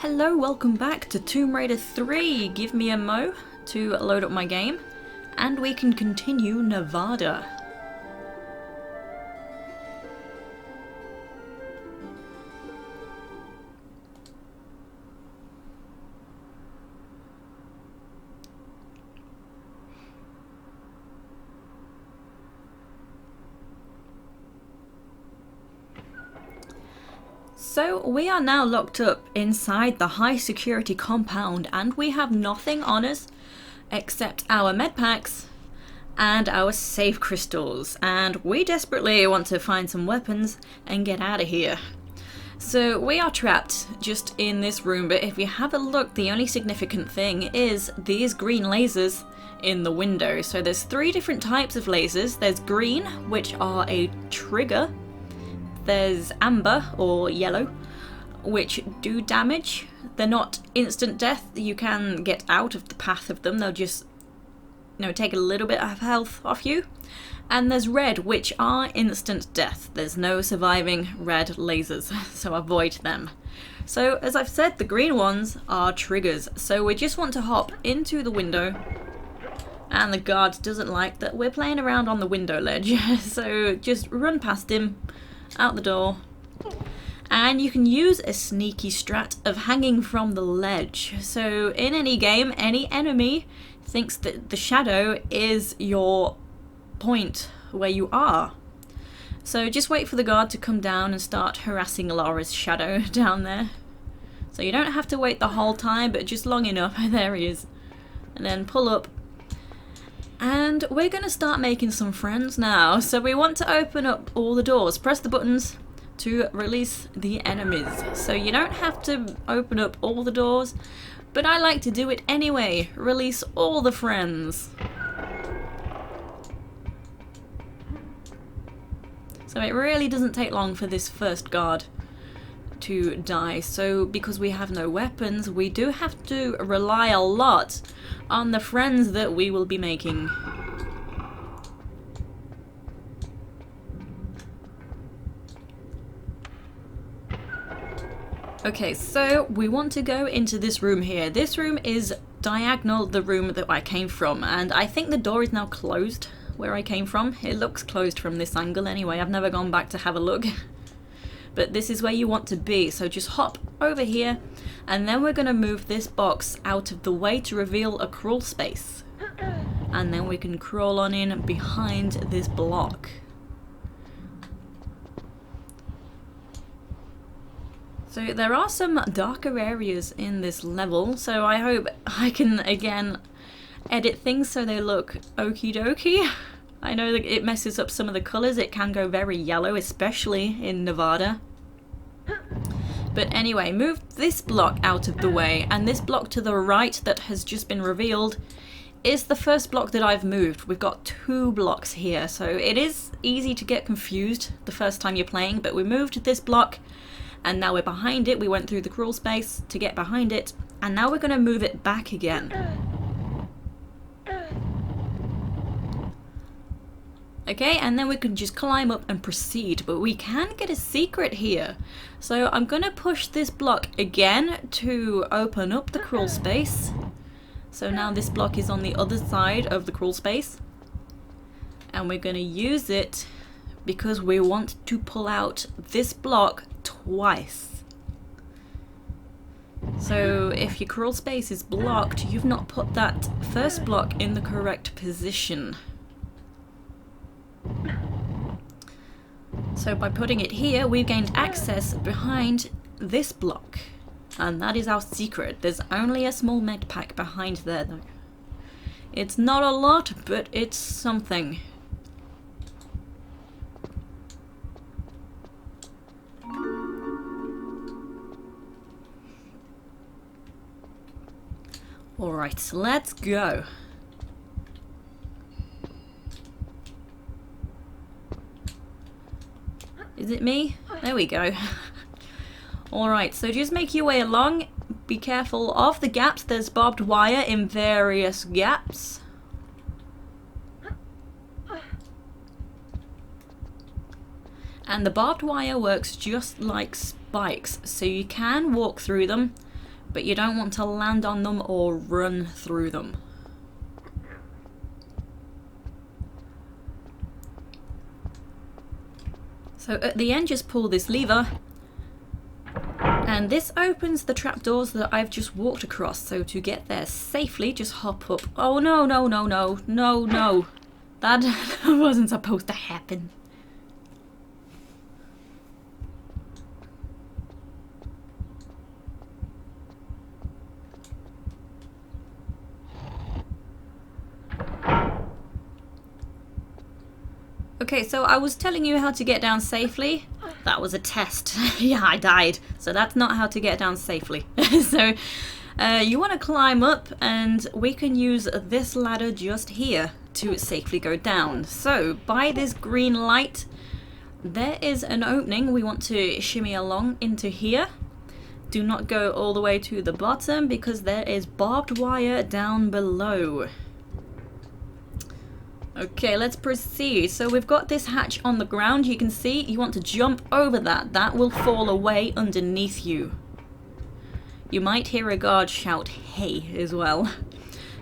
Hello, welcome back to Tomb Raider 3. Give me a mo to load up my game and we can continue Nevada. So we are now locked up inside the high security compound and we have nothing on us except our medpacks and our save crystals, and we desperately want to find some weapons and get out of here. So we are trapped just in this room, but if you have a look, the only significant thing is these green lasers in the window. So there's three different types of lasers. There's green, which are a trigger. There's amber or yellow, which do damage. They're not instant death. You can get out of the path of them. They'll just, take a little bit of health off you. And there's red, which are instant death. There's no surviving red lasers, so avoid them. So as I've said, the green ones are triggers. So we just want to hop into the window. And the guard doesn't like that we're playing around on the window ledge. So just run past him, out the door, and you can use a sneaky strat of hanging from the ledge. So in any game, any enemy thinks that the shadow is your point where you are. So just wait for the guard to come down and start harassing Lara's shadow down there. So you don't have to wait the whole time, but just long enough. There he is. And then pull up. And we're going to start making some friends now. So we want to open up all the doors. Press the buttons to release the enemies. So you don't have to open up all the doors, but I like to do it anyway. Release all the friends. So it really doesn't take long for this first guard to die. So because we have no weapons, we do have to rely a lot on the friends that we will be making. Okay, so we want to go into this room here. This room is diagonal the room that I came from, and I think the door is now closed where I came from. It looks closed from this angle anyway. I've never gone back to have a look. But this is where you want to be, so just hop over here, and then we're going to move this box out of the way to reveal a crawl space. And then we can crawl on in behind this block. So there are some darker areas in this level, so I hope I can again edit things so they look okie dokie. I know that it messes up some of the colours. It can go very yellow, especially in Nevada. But anyway, move this block out of the way, and this block to the right that has just been revealed is the first block that I've moved. We've got two blocks here, so it is easy to get confused the first time you're playing, but we moved this block and now we're behind it. We went through the crawl space to get behind it, and now we're going to move it back again. Okay, and then we can just climb up and proceed, but we can get a secret here. So I'm going to push this block again to open up the crawl space. So now this block is on the other side of the crawl space. And we're going to use it because we want to pull out this block twice. So if your crawl space is blocked, you've not put that first block in the correct position. So by putting it here, we've gained access behind this block. And that is our secret. There's only a small med pack behind there though. It's not a lot, but it's something. Alright, let's go. Is it me? There we go. Alright, so just make your way along. Be careful of the gaps. There's barbed wire in various gaps. And the barbed wire works just like spikes, so you can walk through them, but you don't want to land on them or run through them. So at the end, just pull this lever, and this opens the trapdoors that I've just walked across. So to get there safely, just hop up. Oh no, no, no, no, no, no. That wasn't supposed to happen. Okay, so I was telling you how to get down safely. That was a test. Yeah, I died. So that's not how to get down safely. So you want to climb up, and we can use this ladder just here to safely go down. So by this green light, there is an opening. We want to shimmy along into here. Do not go all the way to the bottom because there is barbed wire down below. Okay, let's proceed. So we've got this hatch on the ground. You can see you want to jump over that. That will fall away underneath you. You might hear a guard shout, "Hey," as well.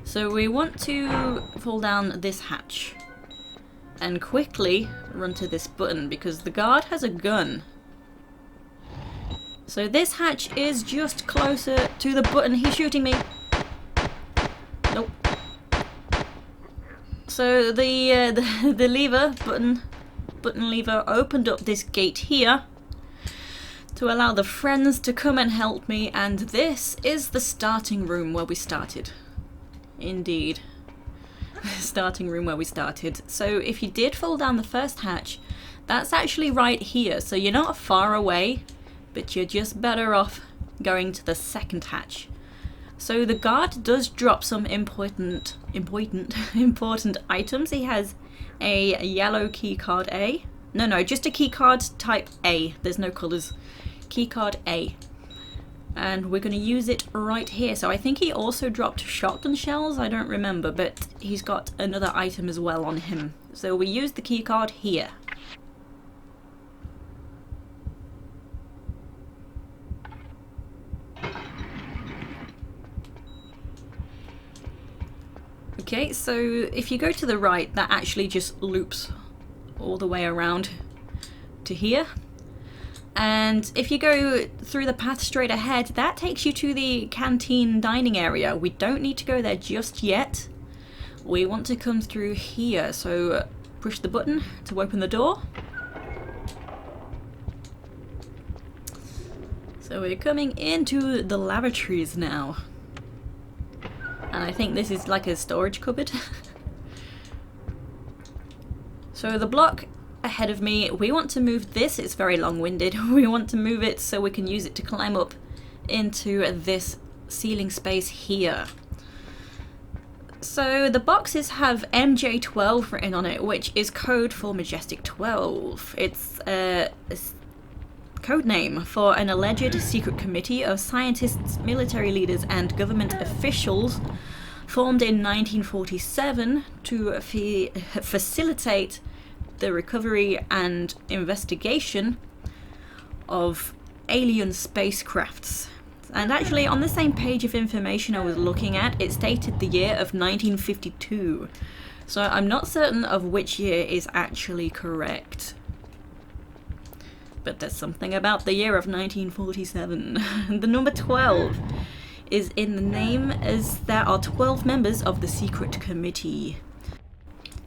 So we want to fall down this hatch and quickly run to this button because the guard has a gun. So this hatch is just closer to the button. He's shooting me. Nope. So the lever, button lever opened up this gate here to allow the friends to come and help me, and this is the starting room where we started. Indeed. Starting room where we started. So if you did fall down the first hatch, that's actually right here. So you're not far away, but you're just better off going to the second hatch. So the guard does drop some important items. He has a yellow keycard A. No, just a keycard Type A. There's no colours. Keycard A. And we're going to use it right here. So I think he also dropped shotgun shells. I don't remember, but he's got another item as well on him. So we use the keycard here. Okay, so if you go to the right, that actually just loops all the way around to here. And if you go through the path straight ahead, that takes you to the canteen dining area. We don't need to go there just yet. We want to come through here, so push the button to open the door. So we're coming into the lavatories now. And I think this is like a storage cupboard. So the block ahead of me, we want to move this. It's very long-winded. We want to move it so we can use it to climb up into this ceiling space here. So the boxes have MJ12 written on it, which is code for Majestic 12. It's a code name for an alleged secret committee of scientists, military leaders, and government officials formed in 1947 to facilitate the recovery and investigation of alien spacecrafts. And actually, on the same page of information I was looking at, it stated the year of 1952. So I'm not certain of which year is actually correct. But there's something about the year of 1947. The number 12 is in the name, as there are 12 members of the secret committee.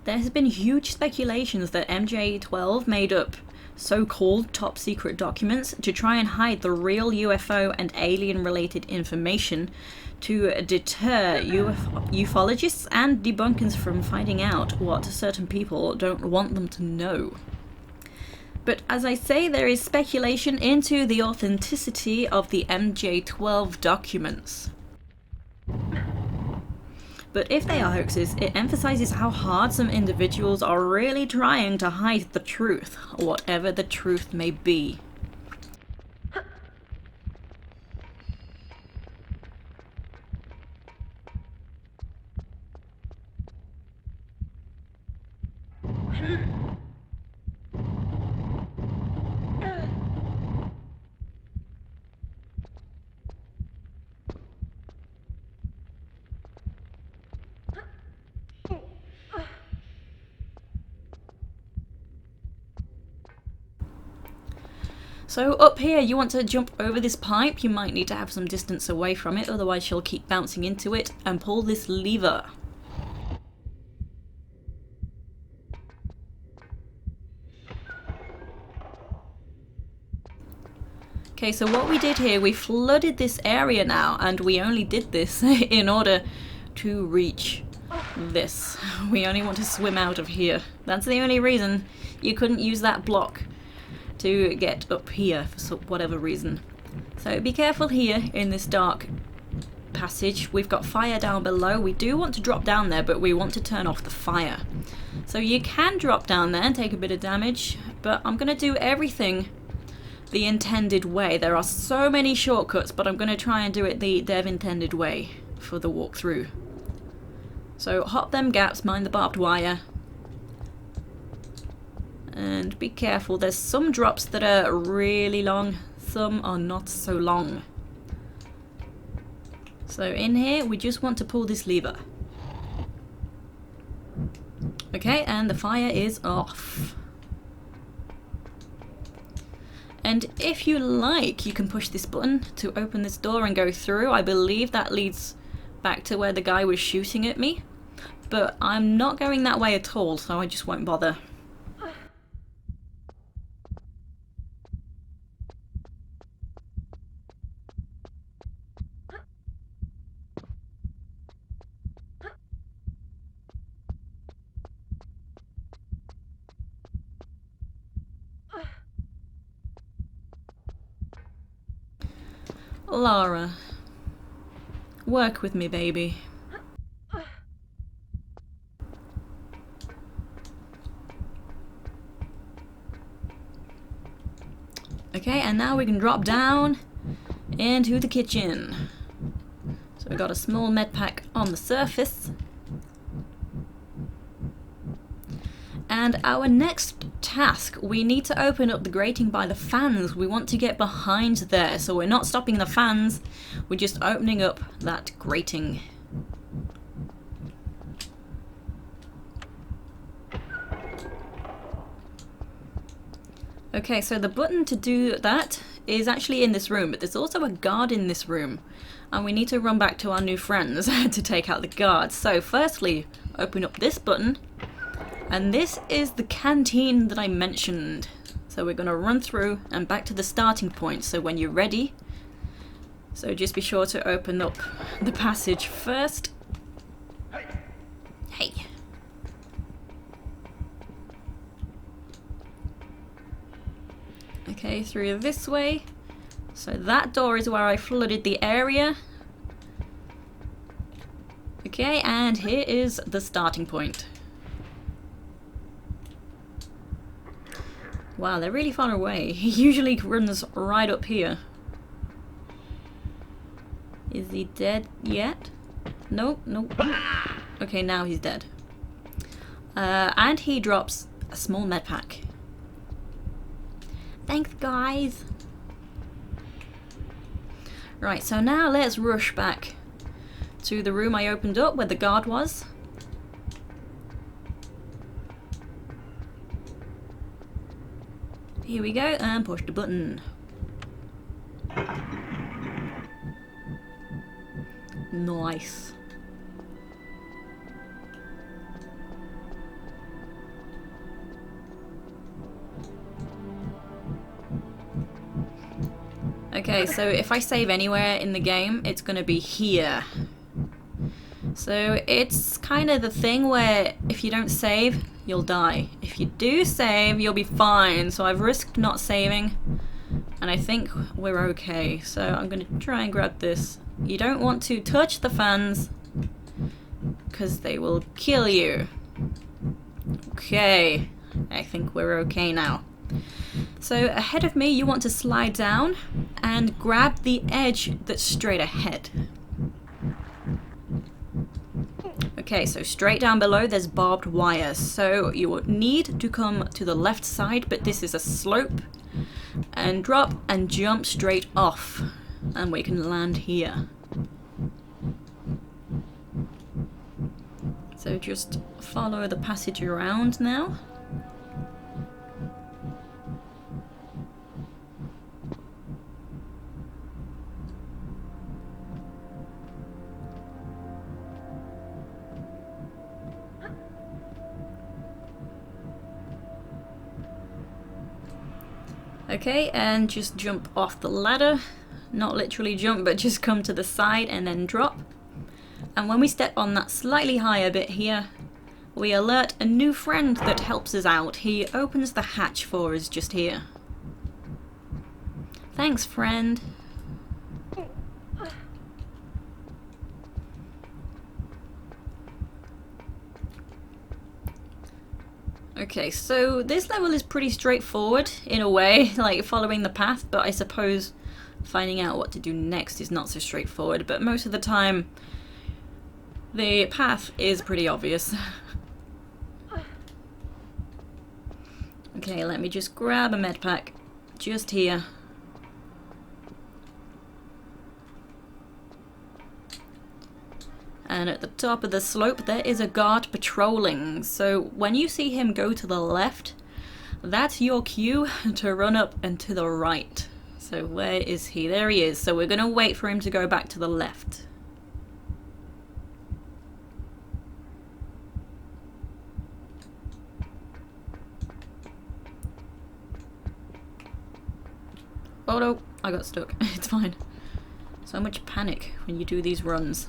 There has been huge speculations that MJ12 made up so-called top secret documents to try and hide the real UFO and alien-related information to deter ufologists and debunkers from finding out what certain people don't want them to know. But as I say, there is speculation into the authenticity of the MJ12 documents. But if they are hoaxes, it emphasizes how hard some individuals are really trying to hide the truth, whatever the truth may be. So up here, you want to jump over this pipe. You might need to have some distance away from it, otherwise she'll keep bouncing into it, and pull this lever. Okay, so what we did here, we flooded this area now, and we only did this in order to reach this. We only want to swim out of here. That's the only reason. You couldn't use that block to get up here for whatever reason. So be careful here in this dark passage. We've got fire down below. We do want to drop down there, but we want to turn off the fire. So you can drop down there and take a bit of damage, but I'm going to do everything the intended way. There are so many shortcuts, but I'm going to try and do it the dev intended way for the walkthrough. So hop them gaps, mind the barbed wire, and be careful. There's some drops that are really long, some are not so long. So in here we just want to pull this lever. Okay, and the fire is off. And if you like, you can push this button to open this door and go through. I believe that leads back to where the guy was shooting at me. But I'm not going that way at all, so I just won't bother. Lara, work with me, baby. Okay, and now we can drop down into the kitchen. So we've got a small Medpack on the surface. And our next task, we need to open up the grating by the fans. We want to get behind there, so we're not stopping the fans, we're just opening up that grating. Okay, so the button to do that is actually in this room, but there's also a guard in this room, and we need to run back to our new friends to take out the guard. So firstly, open up this button. And this is the canteen that I mentioned. So we're going to run through and back to the starting point. So when you're ready, so just be sure to open up the passage first. Hey. Okay, through this way. So that door is where I flooded the area. Okay, and here is the starting point. Wow, they're really far away. He usually runs right up here. Is he dead yet? Nope, nope. Okay, now he's dead. And he drops a small Medpack. Thanks, guys. Right, so now let's rush back to the room I opened up where the guard was. Here we go, and push the button. Nice. Okay, so if I save anywhere in the game, it's going to be here. So it's kind of the thing where if you don't save, you'll die. If you do save, you'll be fine. So I've risked not saving, and I think we're okay. So I'm going to try and grab this. You don't want to touch the fans, because they will kill you. Okay, I think we're okay now. So ahead of me, you want to slide down and grab the edge that's straight ahead. Okay, so straight down below there's barbed wire, so you will need to come to the left side, but this is a slope, and drop and jump straight off, and we can land here. So just follow the passage around now. Okay, and just jump off the ladder. Not literally jump, but just come to the side and then drop. And when we step on that slightly higher bit here, we alert a new friend that helps us out. He opens the hatch for us just here. Thanks, friend. Okay, so this level is pretty straightforward in a way, like following the path, but I suppose finding out what to do next is not so straightforward, but most of the time the path is pretty obvious. Okay, let me just grab a medpack just here. And at the top of the slope there is a guard patrolling, so when you see him go to the left, that's your cue to run up and to the right. So where is he? There he is. So we're going to wait for him to go back to the left. Oh no, I got stuck. It's fine. So much panic when you do these runs.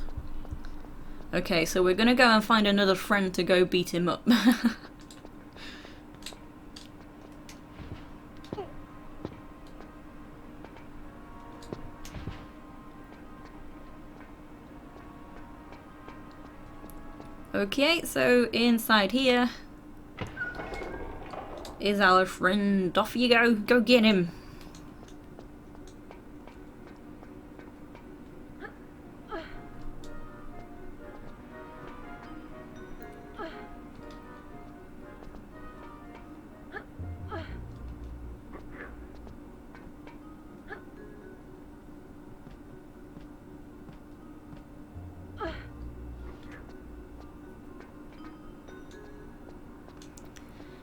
Okay, so we're gonna go and find another friend to go beat him up. Okay, so inside here is our friend. Off you go. Go get him.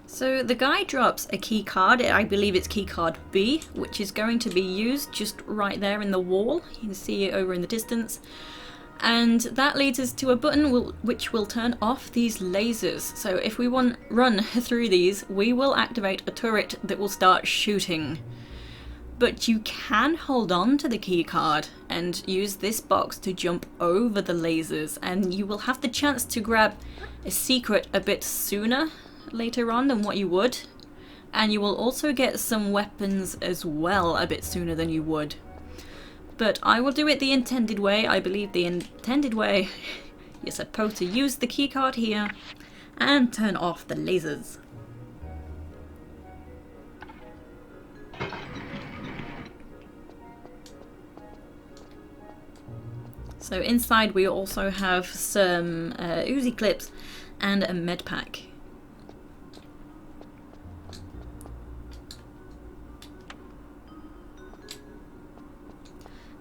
So the guy drops a key card, I believe it's Keycard B, which is going to be used just right there in the wall. You can see it over in the distance. And that leads us to a button which will turn off these lasers. So if we run through these, we will activate a turret that will start shooting. But you can hold on to the key card and use this box to jump over the lasers, and you will have the chance to grab a secret a bit sooner later on than what you would, and you will also get some weapons as well a bit sooner than you would. But I will do it the intended way. I believe the intended way you're supposed to use the keycard here and turn off the lasers. So inside we also have some Uzi clips and a medpack.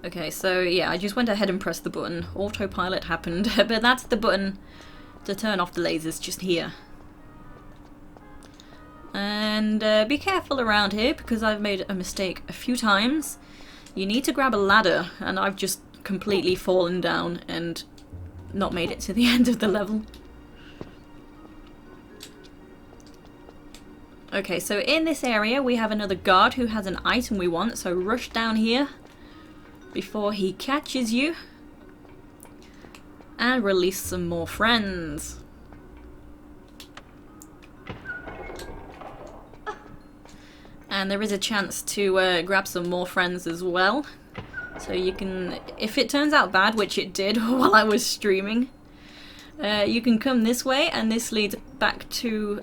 Okay, so yeah, I just went ahead and pressed the button. Autopilot happened, but that's the button to turn off the lasers just here. And be careful around here because I've made a mistake a few times. You need to grab a ladder, and I've just completely fallen down and not made it to the end of the level. Okay, so in this area we have another guard who has an item we want, so rush down here before he catches you and release some more friends. And there is a chance to grab some more friends as well. So you can, if it turns out bad, which it did while I was streaming, you can come this way, and this leads back to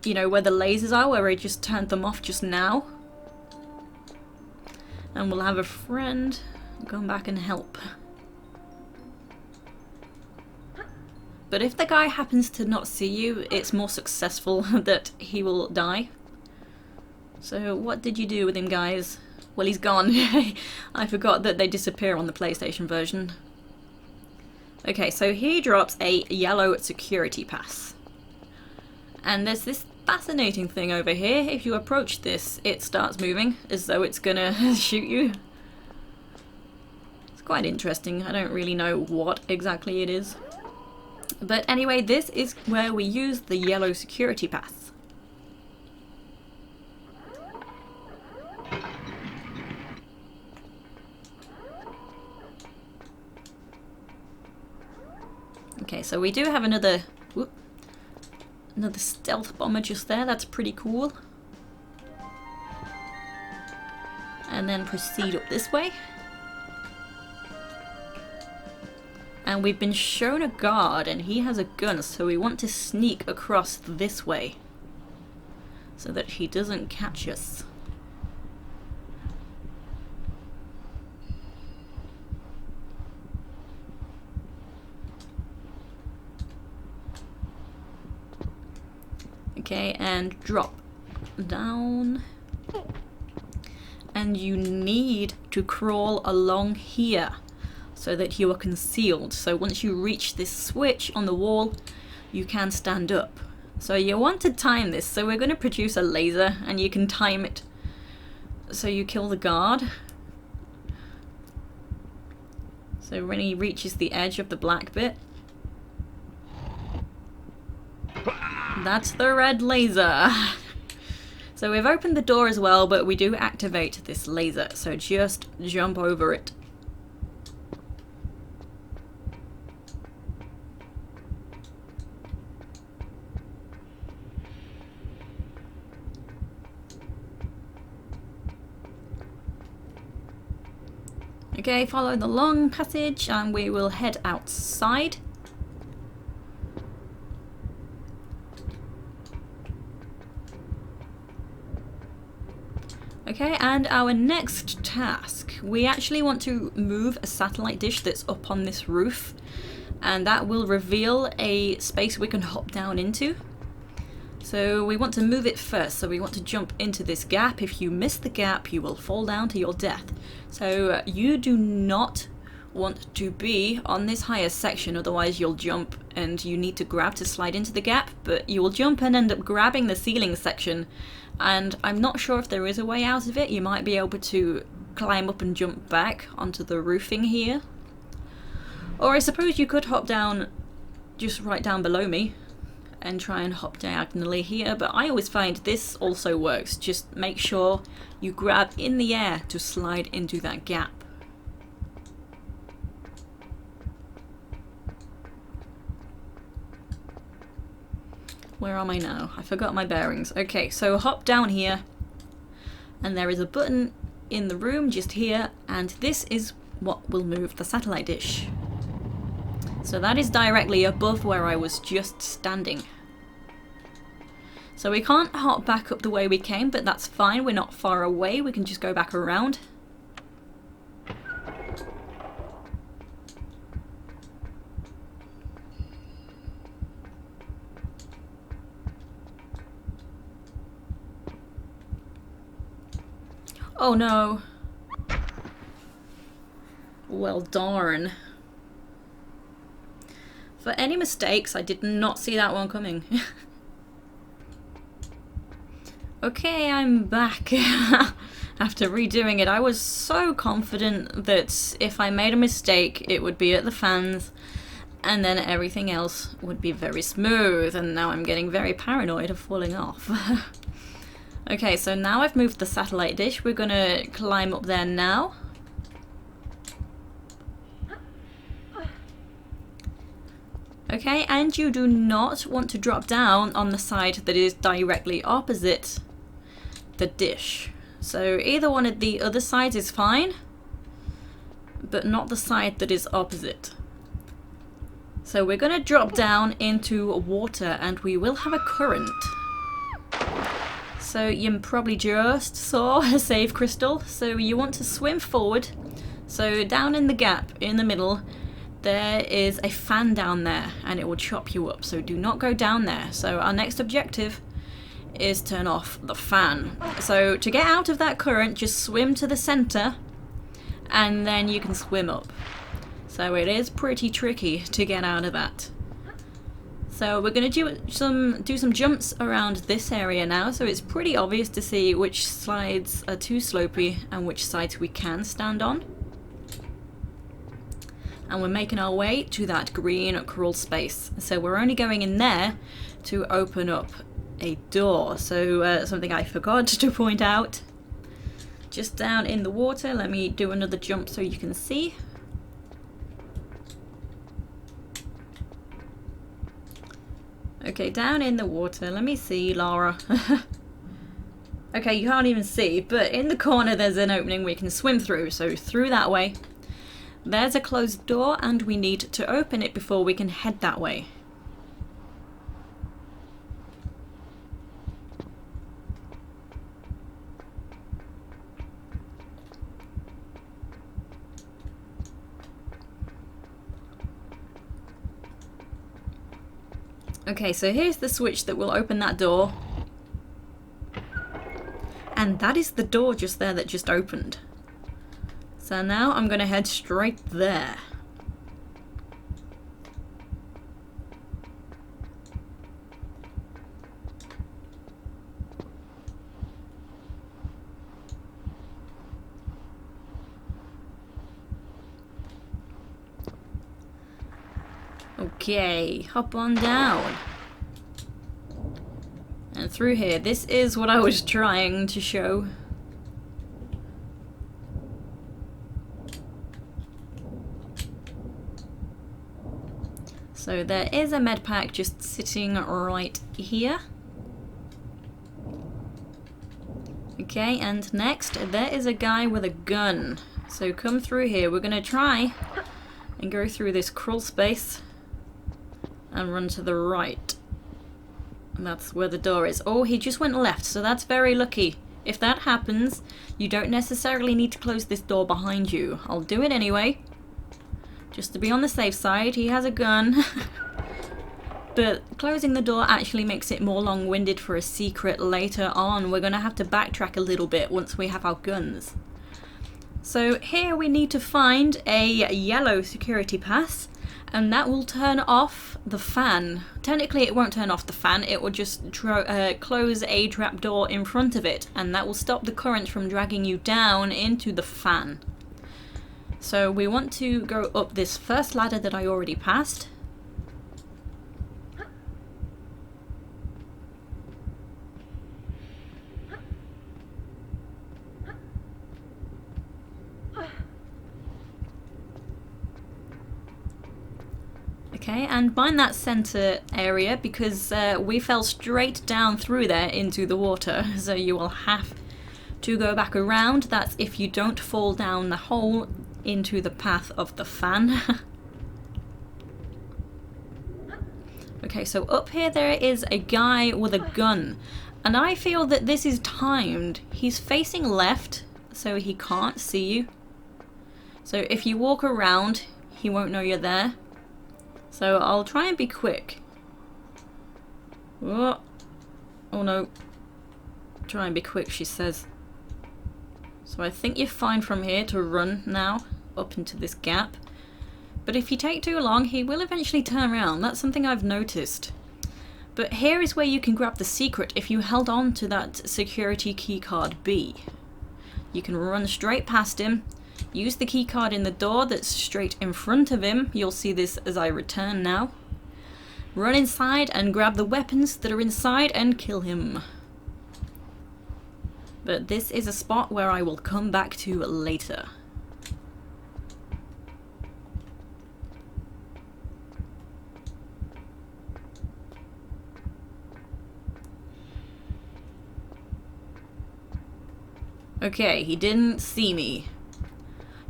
you know, where the lasers are, where I just turned them off just now. And we'll have a friend come back and help. But if the guy happens to not see you, it's more successful that he will die. So what did you do with him, guys? Well, he's gone. I forgot that they disappear on the PlayStation version. Okay, so he drops a yellow security pass. And there's this fascinating thing over here. If you approach this, it starts moving as though it's gonna shoot you. It's quite interesting. I don't really know what exactly it is. But anyway, this is where we use the yellow security pass. Okay, so we do have another stealth bomber just there. That's pretty cool. And then proceed up this way. And we've been shown a guard and he has a gun, so we want to sneak across this way so that he doesn't catch us. Okay, and drop down. And you need to crawl along here so that you are concealed. So once you reach this switch on the wall, you can stand up. So you want to time this. So we're going to produce a laser and you can time it. So you kill the guard. So when he reaches the edge of the black bit, that's the red laser. So we've opened the door as well, but we do activate this laser. So just jump over it. Okay, follow the long passage and we will head outside. Okay, and our next task, we actually want to move a satellite dish that's up on this roof, and that will reveal a space we can hop down into. So we want to move it first, so we want to jump into this gap. If you miss the gap, you will fall down to your death. So you do not want to be on this higher section, otherwise you'll jump and you need to grab to slide into the gap, but you will jump and end up grabbing the ceiling section. And I'm not sure if there is a way out of it. You might be able to climb up and jump back onto the roofing here. Or I suppose you could hop down just right down below me and try and hop diagonally here, but I always find this also works. Just make sure you grab in the air to slide into that gap. Where am I now? I forgot my bearings. Okay, so hop down here, and there is a button in the room just here, and this is what will move the satellite dish. So that is directly above where I was just standing. So we can't hop back up the way we came, but that's fine. We're not far away. We can just go back around. Oh no. Well, darn. For any mistakes, I did not see that one coming. Okay, I'm back. After redoing it, I was so confident that if I made a mistake, it would be at the fans, and then everything else would be very smooth, and now I'm getting very paranoid of falling off. Okay, so now I've moved the satellite dish. We're gonna climb up there now. Okay, and you do not want to drop down on the side that is directly opposite the dish. So either one of the other sides is fine, but not the side that is opposite. So we're gonna drop down into water and we will have a current. So you probably just saw a save crystal. So you want to swim forward. So down in the gap in the middle, there is a fan down there and it will chop you up. So do not go down there. So our next objective is turn off the fan. So to get out of that current, just swim to the center and then you can swim up. So it is pretty tricky to get out of that. So we're going to do some jumps around this area now, so it's pretty obvious to see which sides are too slopey and which sides we can stand on. And we're making our way to that green crawl space. So we're only going in there to open up a door. So something I forgot to point out. Just down in the water, let me do another jump so you can see. Okay, down in the water. Let me see, Lara. Okay, you can't even see, but in the corner there's an opening we can swim through, so through that way. There's a closed door and we need to open it before we can head that way. Okay, so here's the switch that will open that door. And that is the door just there that just opened. So now I'm going to head straight there. Okay, hop on down. And through here, this is what I was trying to show. So there is a Medpack just sitting right here. Okay, and next there is a guy with a gun. So come through here. We're going to try and go through this crawl space and run to the right. And that's where the door is. Oh, he just went left, so that's very lucky. If that happens, you don't necessarily need to close this door behind you. I'll do it anyway. Just to be on the safe side. He has a gun. But closing the door actually makes it more long-winded for a secret later on. We're going to have to backtrack a little bit once we have our guns. So here we need to find a yellow security pass. And that will turn off the fan. Technically it won't turn off the fan, it will just close a trapdoor in front of it, and that will stop the current from dragging you down into the fan. So we want to go up this first ladder that I already passed. Okay, and mind that center area because we fell straight down through there into the water, so you will have to go back around. That's if you don't fall down the hole into the path of the fan. Okay, so up here there is a guy with a gun, and I feel that this is timed. He's facing left, so he can't see you. So if you walk around, he won't know you're there. So I'll try and be quick. Oh no. Try and be quick, she says. So I think you're fine from here to run now, up into this gap. But if you take too long, he will eventually turn around. That's something I've noticed. But here is where you can grab the secret if you held on to that security keycard B. You can run straight past him. Use the keycard in the door that's straight in front of him. You'll see this as I return now. Run inside and grab the weapons that are inside and kill him. But this is a spot where I will come back to later. Okay, he didn't see me.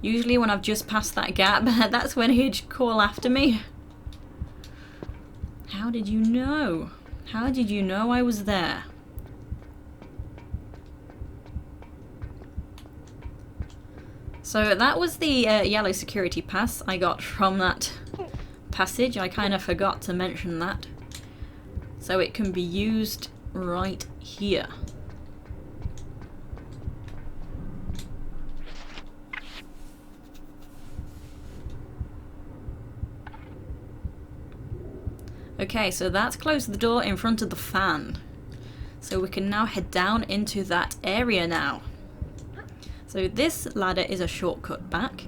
Usually when I've just passed that gap, that's when he'd call after me. How did you know? How did you know I was there? So that was the yellow security pass I got from that passage. I kind of forgot to mention that. So it can be used right here. Okay, so that's closed the door in front of the fan. So we can now head down into that area now. So this ladder is a shortcut back.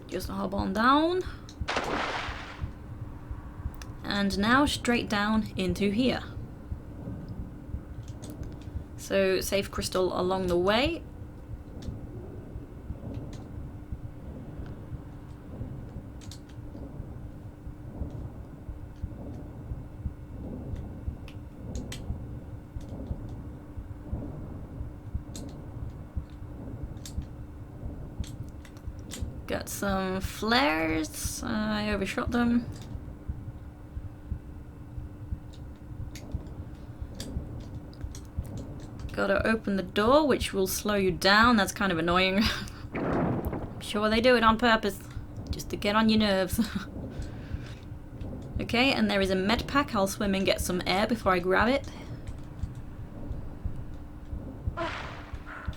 Just hop on down. And now straight down into here. So save crystal along the way. got some flares. I overshot them. Gotta open the door, which will slow you down. That's kind of annoying. I'm sure they do it on purpose, just to get on your nerves. Okay, and there is a Medpack. I'll swim and get some air before I grab it.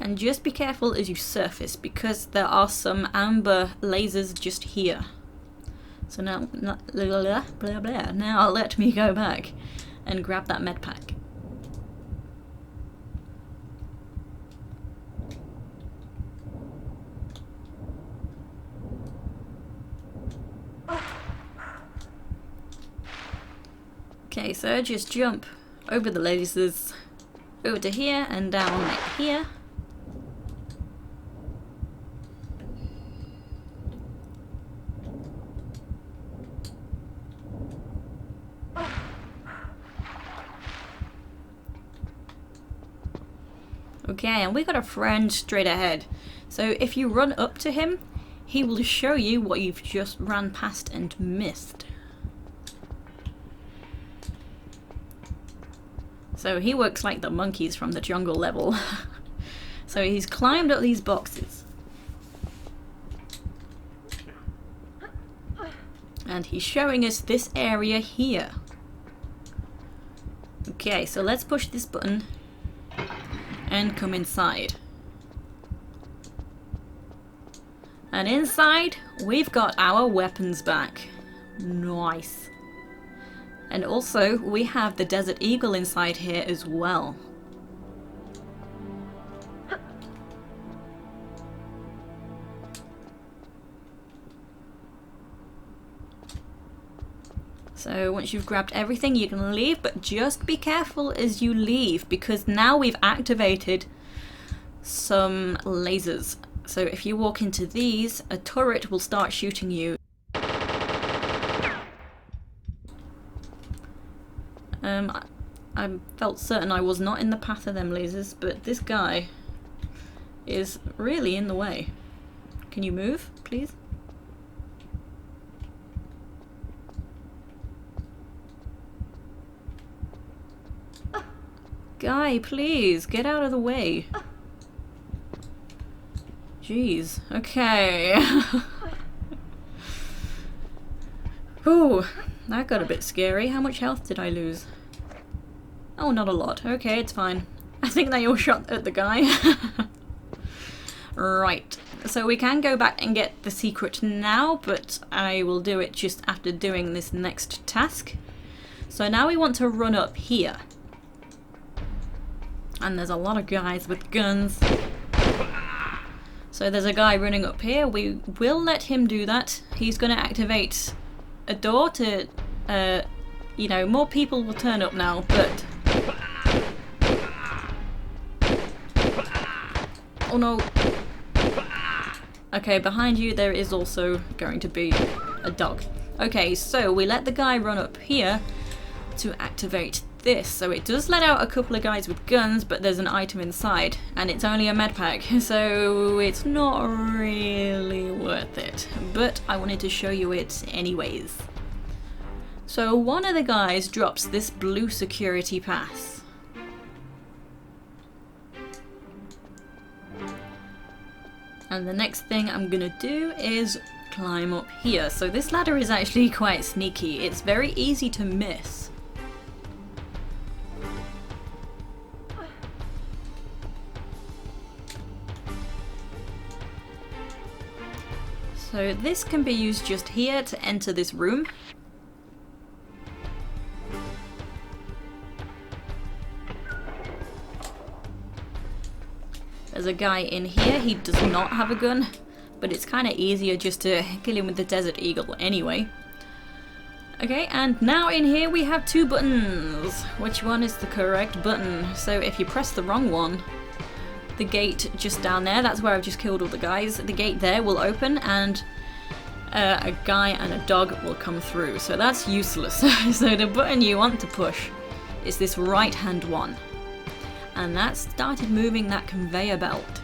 And just be careful as you surface, because there are some amber lasers just here. So now, blah, blah, blah, blah. Now let me go back and grab that Medpack. Okay, so just jump over the lasers, over to here and down here. Okay, and we got a friend straight ahead. So if you run up to him, he will show you what you've just ran past and missed. So he works like the monkeys from the jungle level. So he's climbed up these boxes. And he's showing us this area here. Okay, so let's push this button and come inside. And inside, we've got our weapons back. Nice. And also, we have the Desert Eagle inside here as well. So once you've grabbed everything, you can leave, but just be careful as you leave, because now we've activated some lasers. So if you walk into these, a turret will start shooting you. I felt certain I was not in the path of them lasers, but this guy is really in the way. Can you move, please? Guy, please, get out of the way. Jeez, okay. Ooh, that got a bit scary. How much health did I lose? Oh, not a lot. Okay, it's fine. I think they all shot at the guy. Right, so we can go back and get the secret now, but I will do it just after doing this next task. So now we want to run up here. And there's a lot of guys with guns. So there's a guy running up here. We will let him do that. He's going to activate a door to, you know, more people will turn up now, but... Oh no. Okay, behind you there is also going to be a dog. Okay, so we let the guy run up here to activate this. So it does let out a couple of guys with guns, but there's an item inside, and it's only a medpack, so it's not really worth it. But I wanted to show you it anyways. So one of the guys drops this blue security pass. And the next thing I'm gonna do is climb up here. So this ladder is actually quite sneaky. It's very easy to miss. So this can be used just here to enter this room. There's a guy in here, he does not have a gun, but it's kind of easier just to kill him with the Desert Eagle anyway. Okay, and now in here we have two buttons. Which one is the correct button? So if you press the wrong one, the gate just down there, that's where I've just killed all the guys, the gate there will open and a guy and a dog will come through. So that's useless. So the button you want to push is this right hand one. And that started moving that conveyor belt.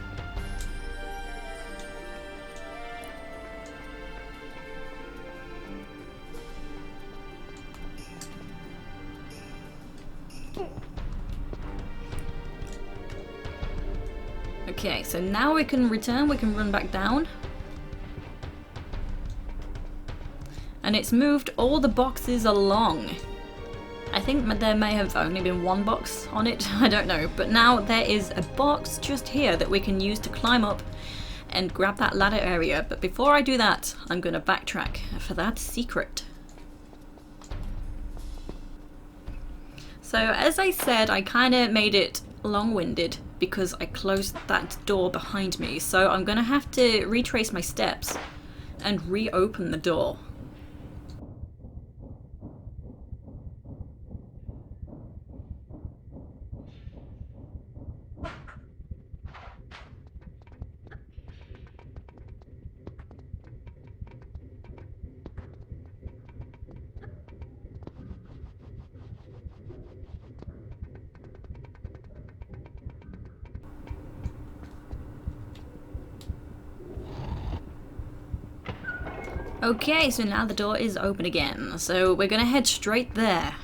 Okay, so now we can return, we can run back down. And it's moved all the boxes along. I think there may have only been one box on it, I don't know. But now there is a box just here that we can use to climb up and grab that ladder area. But before I do that, I'm going to backtrack for that secret. So as I said, I kind of made it long-winded because I closed that door behind me. So I'm going to have to retrace my steps and reopen the door. Okay, so now the door is open again, so we're gonna head straight there.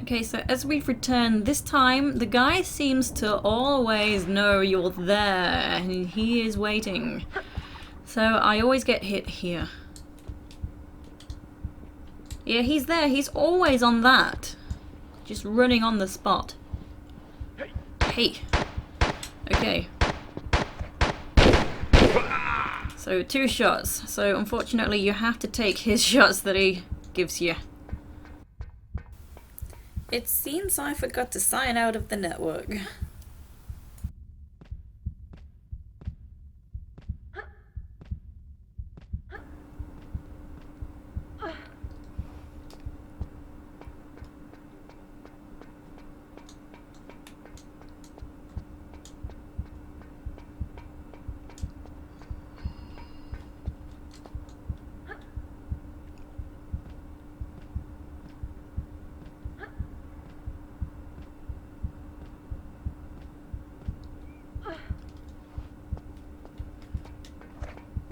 Okay, so as we've returned this time, the guy seems to always know you're there, and he is waiting. So I always get hit here. Yeah, he's there, he's always on that. Just running on the spot. Hey! Okay. So 2 shots. So unfortunately you have to take his shots that he gives you. It seems I forgot to sign out of the network.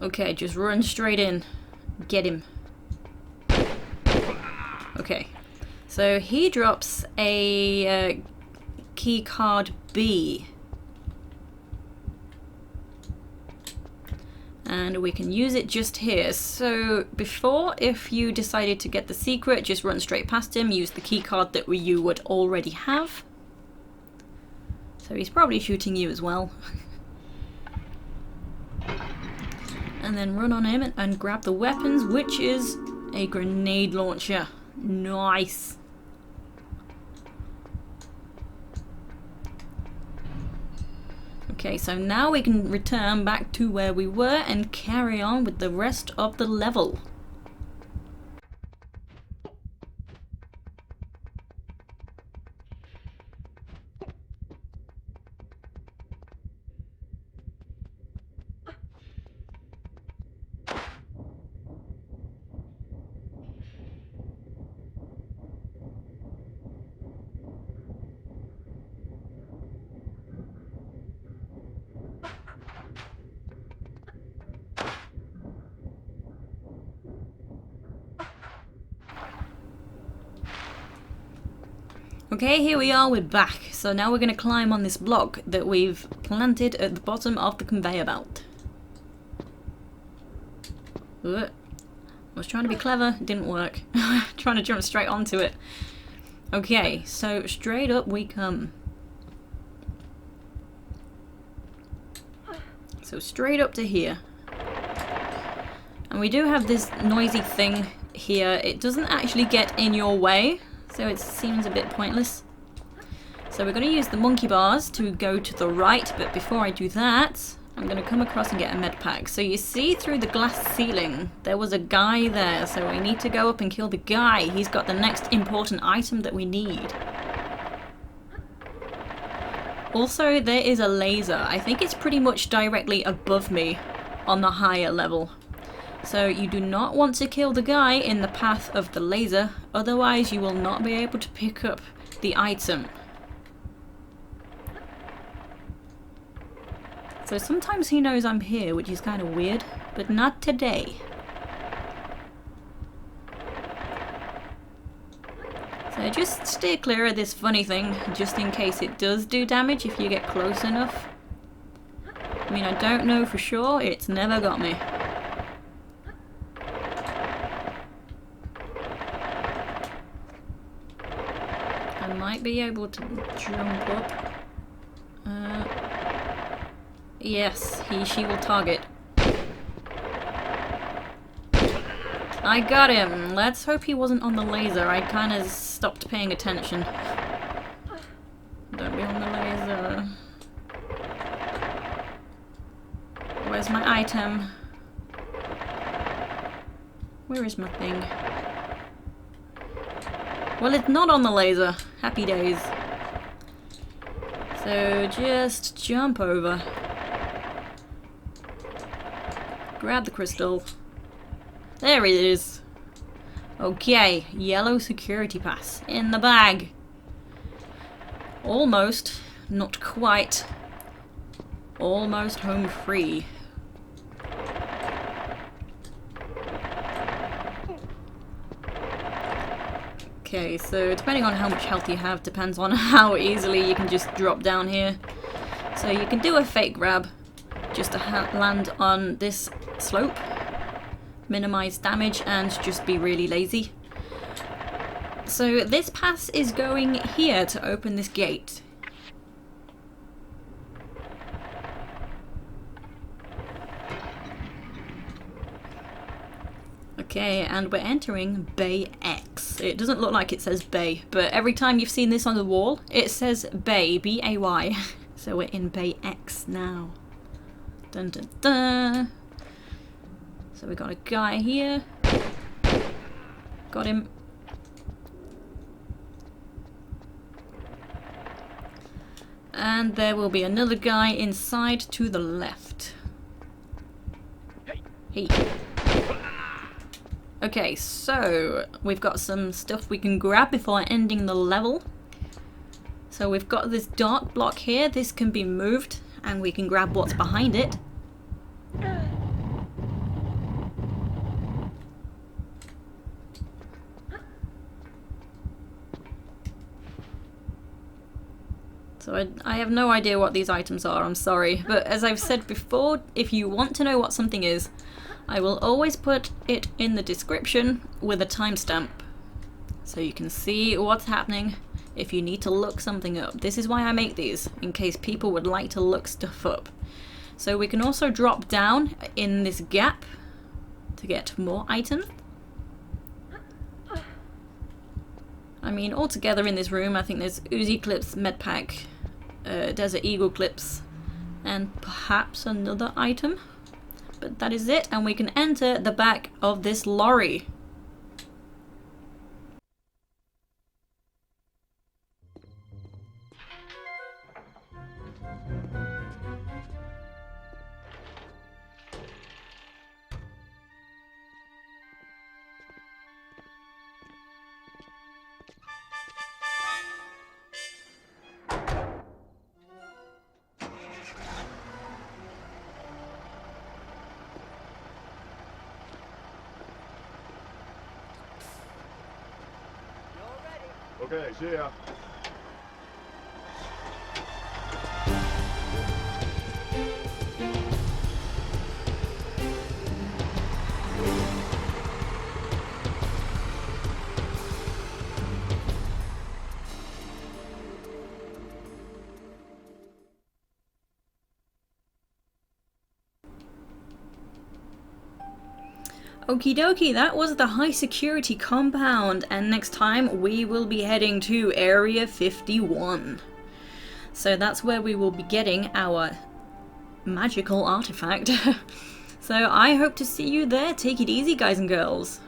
Okay, just run straight in. Get him. Okay. So he drops a Keycard B. And we can use it just here. So before, if you decided to get the secret, just run straight past him, use the keycard that you would already have. So he's probably shooting you as well. And then run on him and grab the weapons, which is a grenade launcher. Nice. Okay, so now we can return back to where we were and carry on with the rest of the level. Okay, here we are, we're back. So now we're going to climb on this block that we've planted at the bottom of the conveyor belt. I was trying to be clever, it didn't work. Trying to jump straight onto it. Okay, so straight up we come. So straight up to here. And we do have this noisy thing here. It doesn't actually get in your way, so it seems a bit pointless. So we're going to use the monkey bars to go to the right, but before I do that, I'm going to come across and get a medpack. So you see through the glass ceiling, there was a guy there, so we need to go up and kill the guy. He's got the next important item that we need. Also, there is a laser. I think it's pretty much directly above me on the higher level. So you do not want to kill the guy in the path of the laser, otherwise you will not be able to pick up the item. So sometimes he knows I'm here, which is kind of weird, but not today. So just steer clear of this funny thing, just in case it does do damage if you get close enough. I mean, I don't know for sure, it's never got me. I might be able to jump up. Yes, she will target. I got him! Let's hope he wasn't on the laser. I kind of stopped paying attention. Don't be on the laser. Where's my item? Where is my thing? Well, it's not on the laser. Happy days. So just jump over. Grab the crystal. There it is. Okay, yellow security pass in the bag. Almost, not quite. Almost home free. Okay, so depending on how much health you have depends on how easily you can just drop down here. So you can do a fake grab just to land on this slope, minimize damage, and just be really lazy. So this pass is going here to open this gate. Okay, and we're entering Bay X. It doesn't look like it says Bay, but every time you've seen this on the wall, it says Bay, B-A-Y. So we're in Bay X now. Dun dun dun. So we got a guy here. Got him. And there will be another guy inside to the left. Hey. Okay, so we've got some stuff we can grab before ending the level. So we've got this dark block here. This can be moved and we can grab what's behind it. So I have no idea what these items are, I'm sorry. But as I've said before, if you want to know what something is, I will always put it in the description with a timestamp. So you can see what's happening if you need to look something up. This is why I make these, in case people would like to look stuff up. So we can also drop down in this gap to get more items. I mean, altogether in this room, I think there's Uzi clips, Medpack, Desert Eagle clips, and perhaps another item. But that is it, and we can enter the back of this lorry. Okay, see ya. Okie dokie, that was the high security compound, and next time we will be heading to Area 51. So that's where we will be getting our magical artifact. So I hope to see you there. Take it easy, guys and girls.